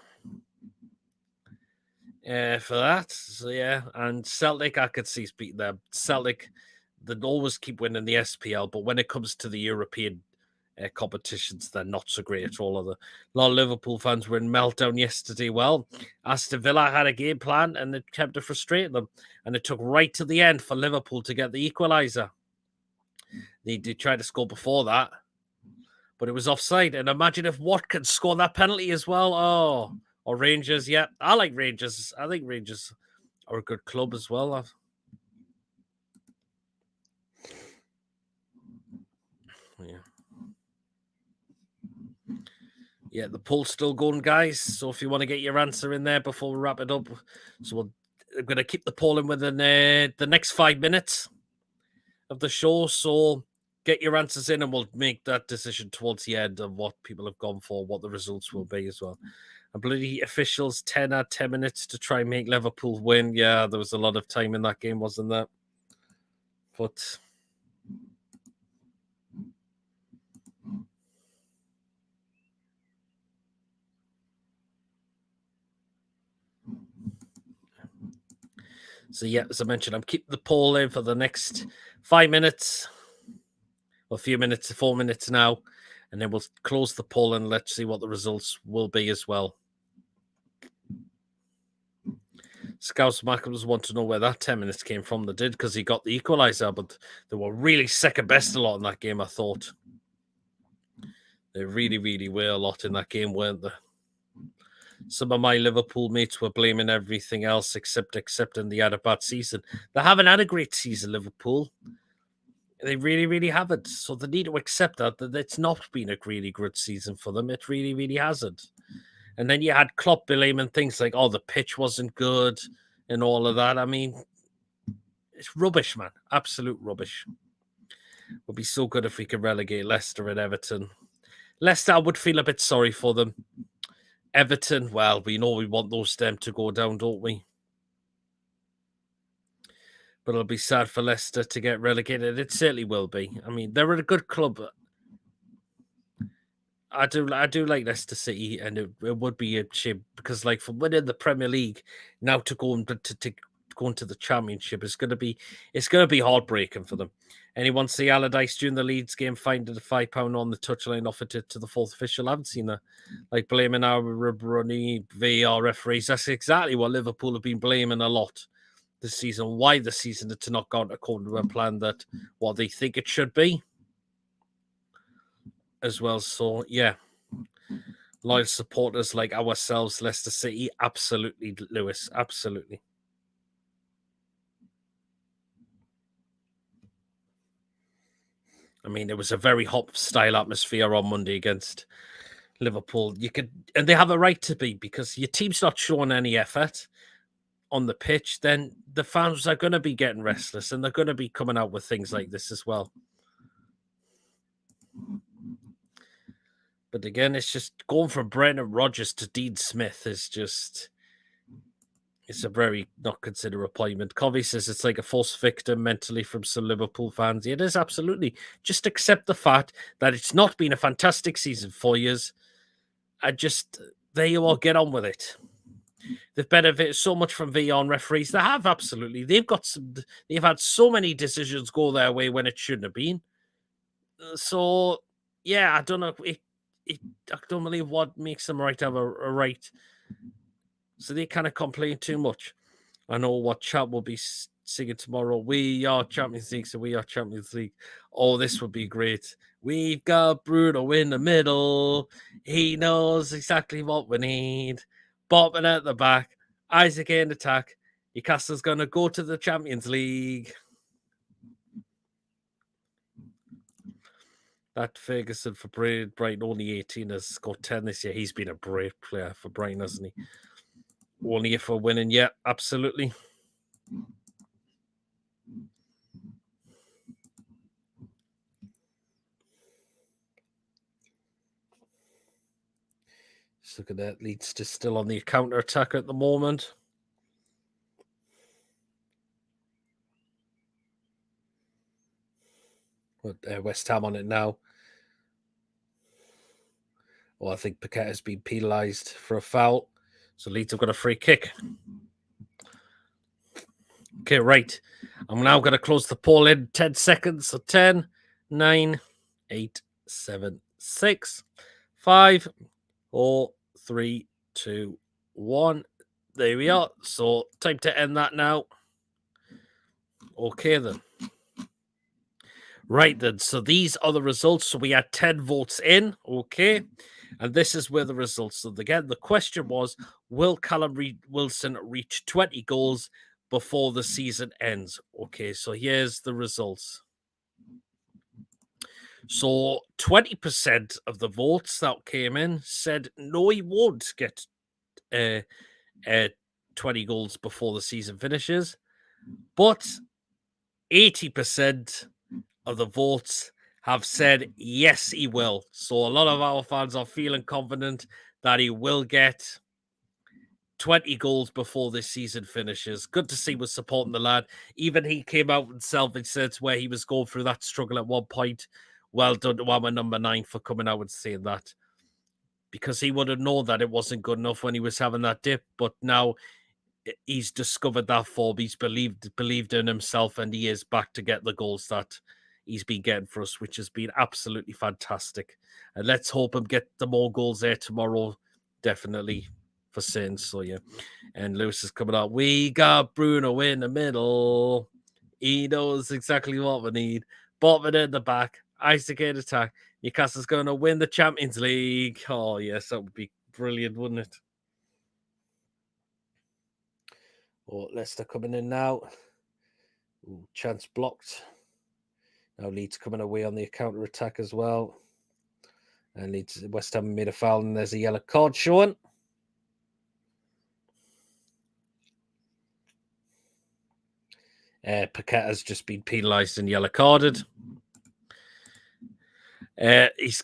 for that. So yeah, and Celtic, I could see beating them. Celtic, they always keep winning the SPL, but when it comes to the European competitions, they're not so great at all. A lot of Liverpool fans were in meltdown yesterday. Well, Aston Villa had a game plan and it kept to frustrate them, and it took right to the end for Liverpool to get the equaliser. They did try to score before that, but it was offside. And imagine if Watkins scored that penalty as well. Oh, or Rangers. Yeah, I like Rangers. I think Rangers are a good club as well. Yeah. Yeah, the poll's still going, guys. So if you want to get your answer in there before we wrap it up, we're going to keep the poll in within the next 5 minutes of the show. So get your answers in and we'll make that decision towards the end of what people have gone for, what the results will be as well. And bloody officials, 10 had 10 minutes to try and make Liverpool win. Yeah, there was a lot of time in that game, wasn't there? But so, yeah, as I mentioned, I'm keeping the poll in for the next 5 minutes. Well, a few minutes, 4 minutes now. And then we'll close the poll and let's see what the results will be as well. Scouts Markhams want to know where that 10 minutes came from. They did because he got the equaliser, but they were really second best a lot in that game, I thought. They really, really were a lot in that game, weren't they? Some of my Liverpool mates were blaming everything else excepting they had a bad season. They haven't had a great season, Liverpool. They really, really haven't. So they need to accept that it's not been a really good season for them. It really, really hasn't. And then you had Klopp blaming things like, oh, the pitch wasn't good and all of that. I mean, it's rubbish, man. Absolute rubbish. It would be so good if we could relegate Leicester and Everton. Leicester, I would feel a bit sorry for them. Everton, well, we know we want those them to go down, don't we? But it'll be sad for Leicester to get relegated. It certainly will be. I mean, they're a good club. I do like Leicester City, and it would be a shame because, like, from winning the Premier League now to go to go into the Championship is it's gonna be heartbreaking for them. Anyone see Allardyce during the Leeds game finding a £5 on the touchline, offered it to the fourth official? I haven't seen that. Like blaming our runny VAR referees. That's exactly what Liverpool have been blaming a lot this season. Why the season to not gone according to a plan that what they think it should be as well. So yeah, loyal supporters like ourselves, Leicester City, absolutely, Lewis, absolutely. I mean, it was a very hot style atmosphere on Monday against Liverpool. And they have a right to be because your team's not showing any effort on the pitch. Then the fans are going to be getting restless, and they're going to be coming out with things like this as well. But again, it's just going from Brendan Rodgers to Dean Smith is just. It's a very not considered appointment. Covey says it's like a false victim mentally from some Liverpool fans. It is absolutely. Just accept the fact that it's not been a fantastic season for years. And just, there you are, get on with it. They've benefited so much from VR and referees. They have, absolutely. They've had so many decisions go their way when it shouldn't have been. So, yeah, I don't know. I don't believe what makes them right have a right. So they kind of complain too much. I know what chat will be singing tomorrow. We are Champions League, so we are Champions League. Oh, this would be great. We've got Bruno in the middle. He knows exactly what we need. Bobbing at the back. Isaac in attack. Newcastle's going to go to the Champions League. That Ferguson for Brighton, only 18, has scored 10 this year. He's been a brave player for Brighton, hasn't he? Only if we're winning. Yeah, absolutely. Just look at that. Leeds just still on the counter attack at the moment. But West Ham on it now. Oh, I think Paquette has been penalised for a foul. So Leeds have got a free kick. Okay, right. I'm now going to close the poll in 10 seconds. So 10, 9, 8, 7, 6, 5, 4, 3, 2, 1. There we are. So time to end that now. Okay, then. Right, then. So these are the results. So we had 10 votes in. Okay. And this is where the results. So again, the question was, will Callum Wilson reach 20 goals before the season ends? Okay, so here's the results. So 20% of the votes that came in said no, he won't get 20 goals before the season finishes. But 80% of the votes have said yes, he will. So a lot of our fans are feeling confident that he will get 20 goals before this season finishes. Good to see we're supporting the lad. Even he came out himself and said where he was going through that struggle at one point. Well done to our number 9 for coming out and saying that. Because he would have known that it wasn't good enough when he was having that dip. But now he's discovered that form. He's believed in himself, and he is back to get the goals that he's been getting for us, which has been absolutely fantastic. And let's hope him get the more goals there tomorrow, definitely for Saints. So yeah, and Lewis is coming out. We got Bruno in the middle. He knows exactly what we need. Botman in the back. Isaac in attack. Newcastle's going to win the Champions League. Oh yes, that would be brilliant, wouldn't it? Oh, Leicester coming in now. Ooh, chance blocked. Now Leeds coming away on the counter attack as well. And Leeds, West Ham made a foul, and there's a yellow card showing. Paquette has just been penalised and yellow carded.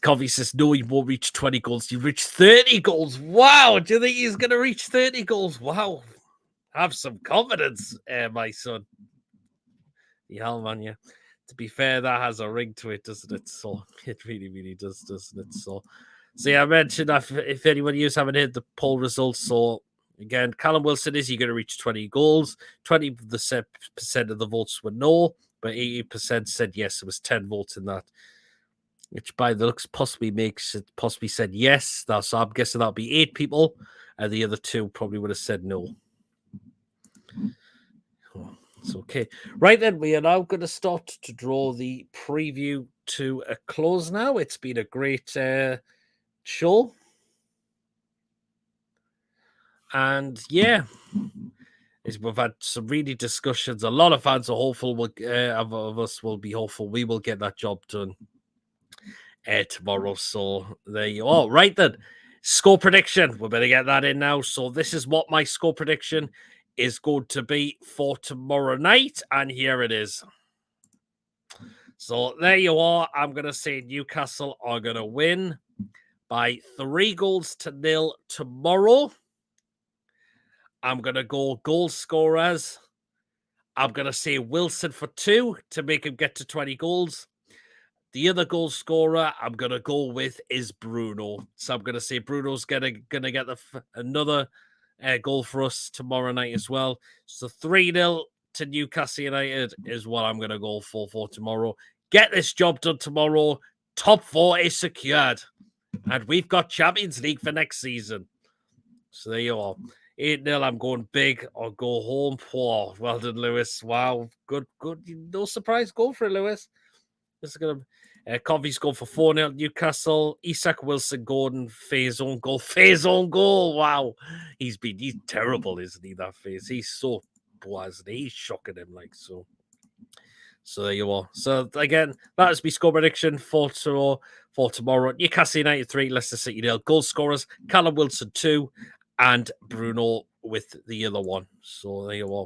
Covey says, no, he won't reach 20 goals. He reached 30 goals. Wow. Do you think he's going to reach 30 goals? Wow. Have some confidence, my son. Yeah, man, yeah. To be fair, that has a ring to it, doesn't it? So it really, really does, doesn't it? So yeah, I mentioned that if anyone you haven't heard the poll results, so again, Callum Wilson, is he going to reach 20 goals? 20% of the votes were no, but 80% said yes. There was 10 votes in that, which by the looks possibly makes it possibly said yes. So I'm guessing that'll be 8 people, and the other 2 probably would have said no. It's okay. Right then, we are now going to start to draw the preview to a close now. It's been a great show. And yeah, we've had some really discussions. A lot of fans are hopeful. Of us will be hopeful we will get that job done tomorrow. So there you are. Right then, score prediction. We better get that in now. So this is what my score prediction is going to be for tomorrow night. And here it is. So there you are. I'm going to say Newcastle are going to win by 3-0 tomorrow. I'm going to go goal scorers. I'm going to say Wilson for 2 to make him get to 20 goals. The other goal scorer I'm going to go with is Bruno. So I'm going to say Bruno's going to get another goal for us tomorrow night as well. So 3-0 to Newcastle United is what I'm going to go for tomorrow. Get this job done tomorrow. Top 4 is secured. And we've got Champions League for next season. So there you are. 8-0, I'm going big or go home. Oh, well done, Lewis. Wow. Good. No surprise goal for Lewis. This is going to... Covey's going for 4-0 Newcastle. Isak, Wilson, Gordon, Faye's own goal. Faye's own goal. Wow. He's terrible, isn't he, that Faye? He's so poor, isn't he? He's shocking him, like, so. So there you are. So again, that is my score prediction for tomorrow. Newcastle United 3, Leicester City 0. Goal scorers, Callum Wilson 2, and Bruno with the other one. So there you are.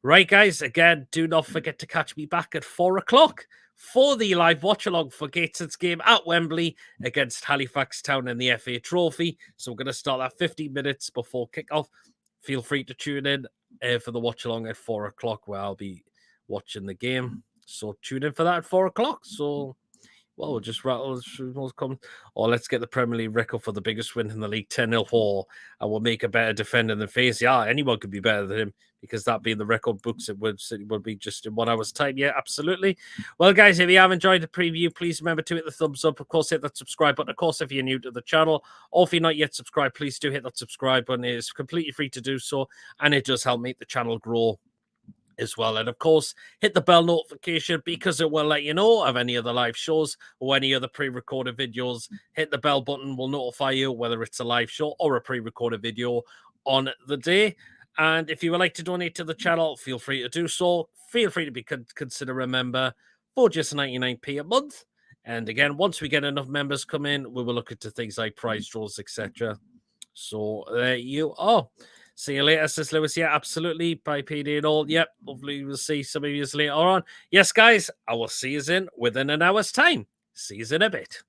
Right, guys, again, do not forget to catch me back at 4 o'clock for the live watch-along for Gateshead's game at Wembley against Halifax Town in the FA Trophy. So we're going to start that 15 minutes before kickoff. Feel free to tune in for the watch-along at 4 o'clock where I'll be watching the game. So tune in for that at 4 o'clock. So Well, we'll just rattle through most comments. Or let's get the Premier League record for the biggest win in the league, 10-0 4, and we'll make a better defender than Face. Yeah, anyone could be better than him because that being the record books, it would be just in 1 hour's time. Yeah, absolutely. Well, guys, if you have enjoyed the preview, please remember to hit the thumbs up. Of course, hit that subscribe button. Of course, if you're new to the channel, or if you're not yet subscribed, please do hit that subscribe button. It is completely free to do so, and it does help make the channel grow as well. And of course, hit the bell notification because it will let you know of any other live shows or any other pre-recorded videos. Hit the bell button will notify you whether it's a live show or a pre-recorded video on the day. And if you would like to donate to the channel, feel free to do so. Feel free to consider a member for just 99p a month. And again, once we get enough members come in, we will look into things like prize draws, etc. So there you are. See you later, says Lewis. Yeah, absolutely. Bye, PD and all. Yep. Hopefully we'll see some of you later on. Yes, guys, I will see you within an hour's time. See you in a bit.